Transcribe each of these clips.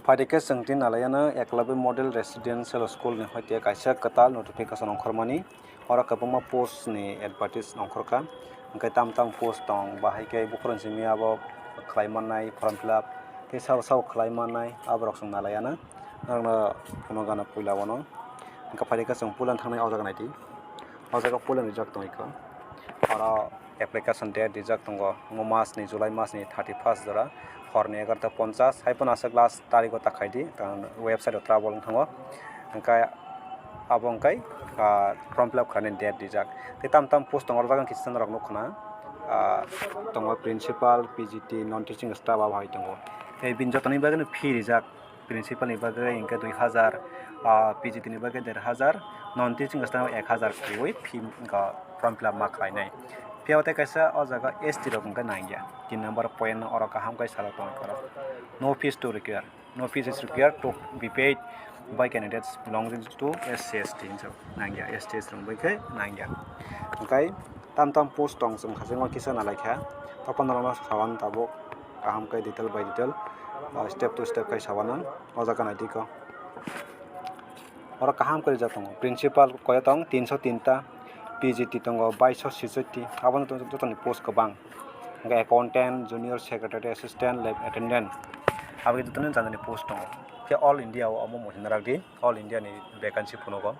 Faidike sengti nalayana eklabe model residential school ni hoite kaisa katal notification ongkhormani ora kabangma post ni advertise ongkhorka angkai tam post tong bahaike bukron simi abo khlaimanai form fill up ke saw khlaimanai abrok song nalayana nangna phono gana puila wono angka faidike song pulan thangnai awjaga naiti awjaga pulan rijak tongiko ora application date rijak tongo mas ni July mas ni 31st jora horni 11:50 haipon asa class tariko takhaidi website o travel thango angkai abongkai form fill up khane date dijak te tam post tongor jagan kisan rok nokhna tongo principal pgt non teaching staff abai tongo ei bin jotoni bagani fee rijak principal ni bagai ingka 2000 pgt ni bagai 1000 non teaching staff 1000 koi fee ga form fill up ma khlainai piawte kaisa o jaga st rok angka naingya 3 number point ora kaham kai sala tong kara no fees to require no fees is required to be paid by candidates belonging to SC/ST so naingya ST rong bai kai naingya angkai tam post tong jong khajengwa kisa nalaikha topon rona sawan tabok kaham kai detail by detail step to step kai sawana o jaga nai diko ora kaham kai jatong principal koya tong 303 ta PGT tongo 2266 abon jotoni post kabang angka accountant junior secretary assistant lab attendant abagi jotoni janani post tongo ke all india o amo mohinaragdi all india ni vacancy phunogo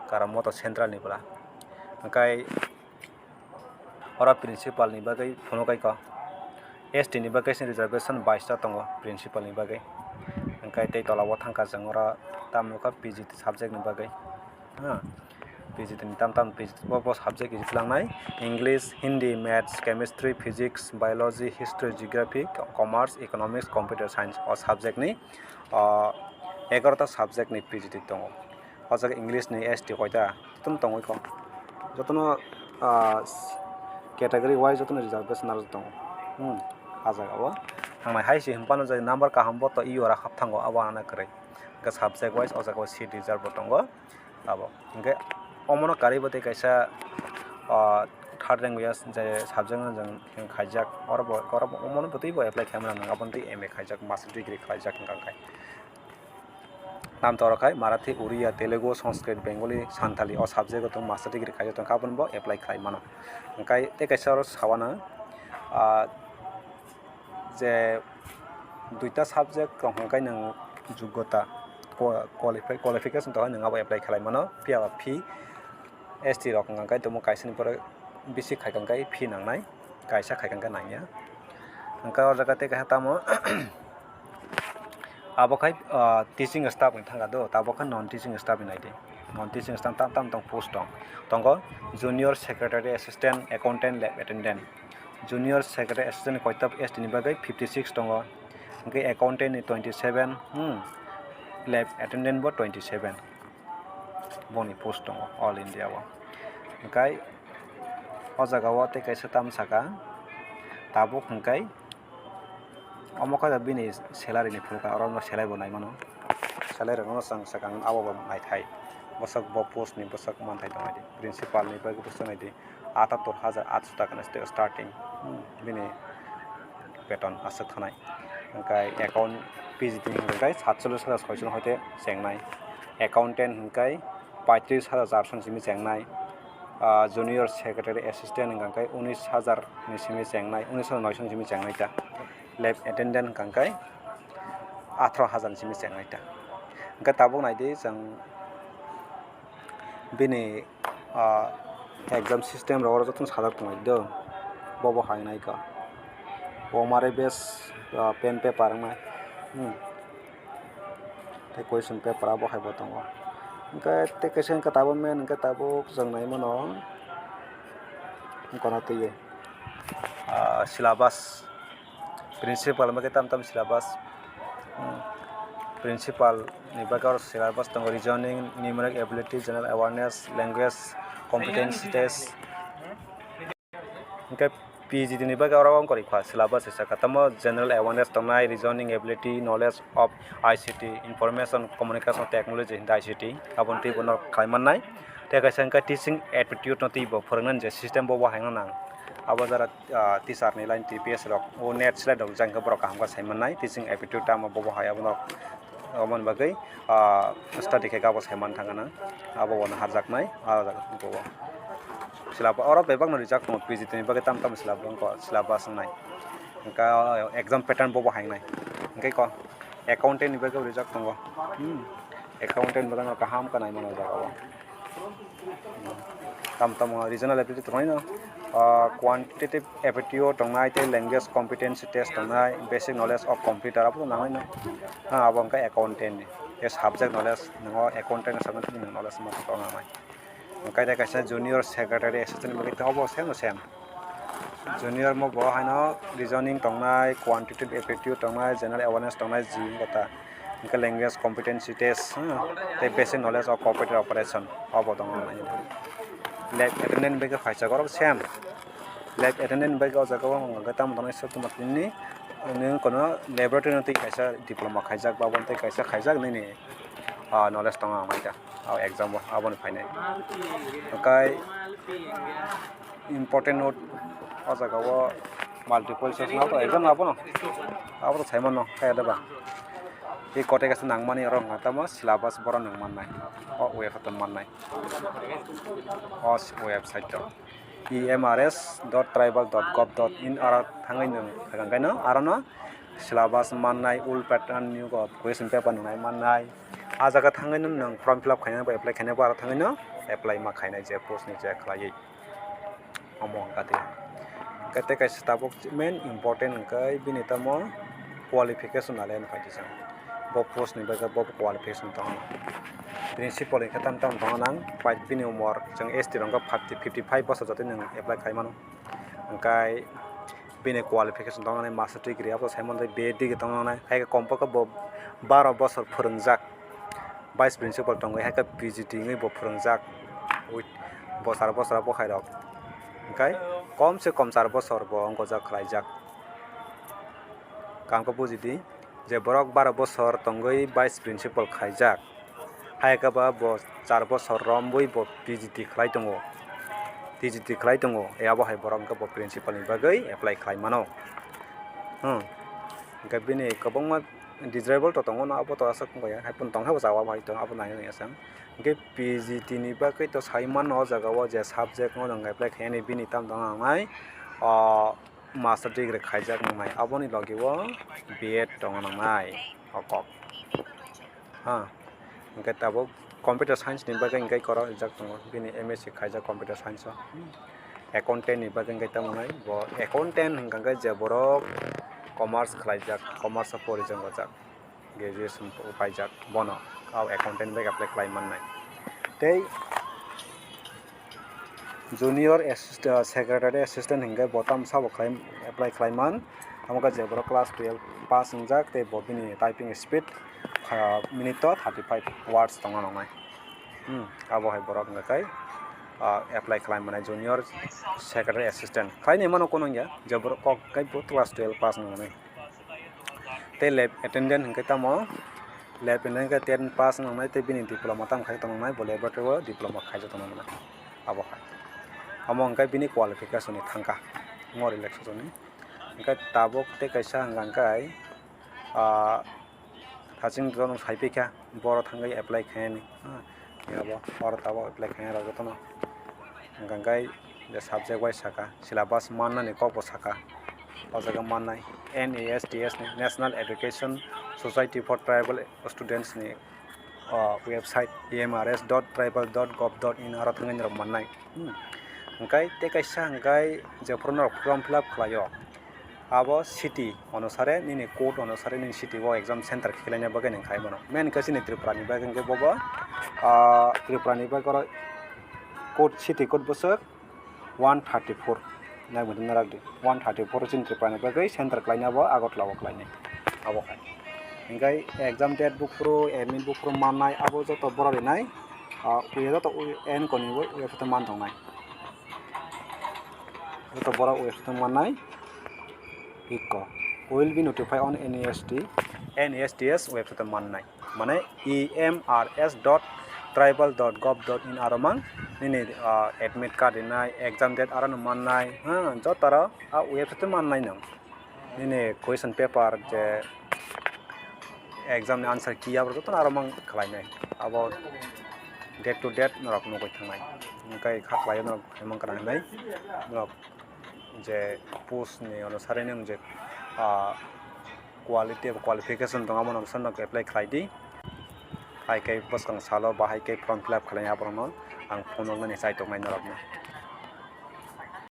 karam moto central ni bala angkai ora principal ni bagai phono kai ka ST ni bagai reservation 22 ta tongo principal ni bagai angkai tei tola wa thangka jang ora tamnuka PGT subject ni bagai PGT ni tam PGT bo subject is langnai English Hindi Maths Chemistry Physics Biology History Geography Commerce Economics Computer Science o subject ni 11 ta subject ni PGT tongo o jaga English ni ST koita tum tongoi ko jotono category wise jotono reservation ar tongo ajaga o hangnai haisi himpano jai number kaham bo to iora hapthango awana krai ga subject wise o jaga seat reserve tongo abo ingke omono karibote kaisa third language je subject jang khaijak orbo omono botui bo apply khamna nangabonti MA khaijak master degree khaijak ngkai nam torokai marathi oriya telugu sanskrit bengali santali o subject to master degree khaijak tong kabon bo apply khai mano ngkai te kaisa ro sawana je duita subject kongkai nang jugota qualification to nang abo apply khalai mano pia fee ST rok ngkai tomo kaisa ni pore bisi khaikangkai fee nangnai kaisa khaikangka nangya angka o jaga te kaisa tamo abokai teaching staff ni thanga do tabokai non teaching staff ni naide non teaching staff tam tong post tongo junior secretary assistant accountant lab attendant junior secretary assistant koita ST ni bagai 56 tongo angkai accountant ni 27 lab attendant bo 27 boni post tongo all india wa angkai o jaga wa te kaisa tam saka tabuk angkai amoka da bini salary ni phuka aron salary bonai mano salary no sang sakang abo ba mai thai bosak bo post ni bosak man thai tongai principal ni ba post nai di 78800 taka na starting bini beton asak thanai angkai account PGT angkai 47600 hoite sengnai accountant angkai 35400 simi sengnai junior secretary assistant angkai 19000 ni simi sengnai 19900 simi sengnai ta lab attendant angkai 18000 simi sengnai ta angkai tabuk naidi jang bini exam system ro jotun sadak tongai do bobo hainai ka o mare bes pen paper ngai te question paper abo hai botongo angkai te kaisa angka tabuk men angka tabuk jang nai mano kono tuye syllabus principal make tam syllabus principal ni bagar syllabus tongo reasoning numeric ability general awareness language competence test angkai PGT ni bagar rawang kori khwa syllabus isa katamo general awareness tongnai reasoning ability knowledge of ICT information communication technology in ICT abonti bono khlaimanai te kaisa angka teaching aptitude no tibo phorangnan je system bo bahangna nang abo jara teacher ni line TPS rok o net slide rok jangka borok kaham ka saimanai teaching aptitude ta mo bo bahaya bono amon bagai study ke gabo saiman thangana abo wana harjaknai go silaba oro bebak no rijak no pgt ni bagai tam silaba ko silaba sangnai ka exam pattern bo haingnai engkai ko accountant ni bagai rijak tongo accountant bagai no kaham kanai mano jago tam regional aptitude tongai no quantitative aptitude tongai te language competency test tongai basic knowledge of computer abo nangai no abo engkai accountant ni yes subject knowledge no accountant subject knowledge mo tongai engkai ta kaisa junior secretary assistant bagai to abo same junior mo bo haino reasoning tongai quantitative aptitude tongai general awareness tongai ji kota engkai language competency test te basic knowledge of computer operation abo tongai lab attendant bagai faisa gorok same lab attendant bagai ojaga ngo tam tongai sotumat ni nung kono laboratory no tai kaisa diploma khaijak babon tai kaisa khaijak ni knowledge tonga maita exam abon fainai kai important note ojaga multiple choice na to exam abono abo saimon no kaya daba ei kote kaisa nangmani aro ngatama syllabus boro nangmannai website mannai website to emrs.tribal.gov.in ara thangai nang thagai no arano syllabus mannai ul pattern new go question paper nang mannai a jaga thangai nang form fill up khaina ba apply khaina ba ara thangai no apply ma khaina je post ni je khlai among kate kate kaisa tabok main important kai binitamo qualification alen paitisa bo post ni baga bo qualification tong principal ni khatam tam nang fight bini umor jeng st rong 55 bosor jote nang apply khaimano angkai bini qualification tong nang master degree abo saimon dai b degree tong nang hai kompaka bo 12 bosor phurungjak vice principal tong hai ka pgt ngai bo phurungjak with bosar bo khairok angkai kom se kom 4 bosor bo angko jak khlaijak kamko bujidi je borok 12 bosor tongoi vice principal khaijak haika ba bo 4 bosor romboi bo pgt khlai tongo tgt khlai tongo e abo hai borok ko bo principal ni bagai apply khlai mano ga bini kabongma desirable to tongo na abo to asa ko ya haipun tong habo jawa mai to abo nai nai asang ge pgt ni bagai to saiman no jaga wa je subject no nang apply khaini bini tam dong ngai master degree khaijak nai aboni logi wo bed dong nai okok engkai tabo computer science ni bagai engkai koro jak tongo bini msc khaijak computer science accountant ni bagai engkai tamonai bo accountant engkai je borok commerce khlaijak commerce porijang gojak graduation paijak bono accountant bagai apply khlai mannai tei junior assistant secretary assistant engkai botam sabo khlai apply khlaiman amka je borok class 12 pass ungjak tei bo bini typing speed minute 35 words tonga nongai abo hai borok ngakai apply khlai manai junior secretary assistant khlai ni mano kono ya je borok kok kai bo class 12 pass nongai te lab attendant hingkai tamo lab attendant ka 10 pass nongai te bini diploma tam khai tongai bo laboratory diploma khai jo tongai abo hai amo hingkai bini qualification ni thangka ngor election ni hingkai tabok te kaisa hingkai haching don saipika boro thangai apply khaini yabo boro tabo apply khaini ra jotono hingkai je subject wise saka syllabus manna ni kokbo saka ojaga mannai NASDS ni National Education Society for Tribal Students ni website emrs.tribal.gov.in ara thangai ro mannai hingkai te kaisa hingkai je form fill up khlaio abo city onusare nini code onusare nini city wo exam center khilaina bagai nang khai mano main kasi ni tripura ni bagai nge bobo tripura ni bagai code city code bosok 134 nai budin narakdi 134 chin tripura ni bagai center klaina bo agotla bo klaini abo khai hingkai exam date book pro admin book pro mannai abo joto borori nai uya to en koni bo uya to man thongnai joto bora uya to mannai Iko will be notified on NASDS website mannai mane emrs.tribal.gov.in aramang nini admit card inai exam date aran mannai jotara website mannai nang nini question paper je exam ni answer kia berko to naromang khlainai abo date to date norok nugoi thangnai kai khaklai norok hemang kana nai norok je post ni onusare nang je quality of qualification dong amon sanna apply khlaidi hai kai boskang salo bahai kai form fill up khlai aborno ang phone nani sai tongnai norok.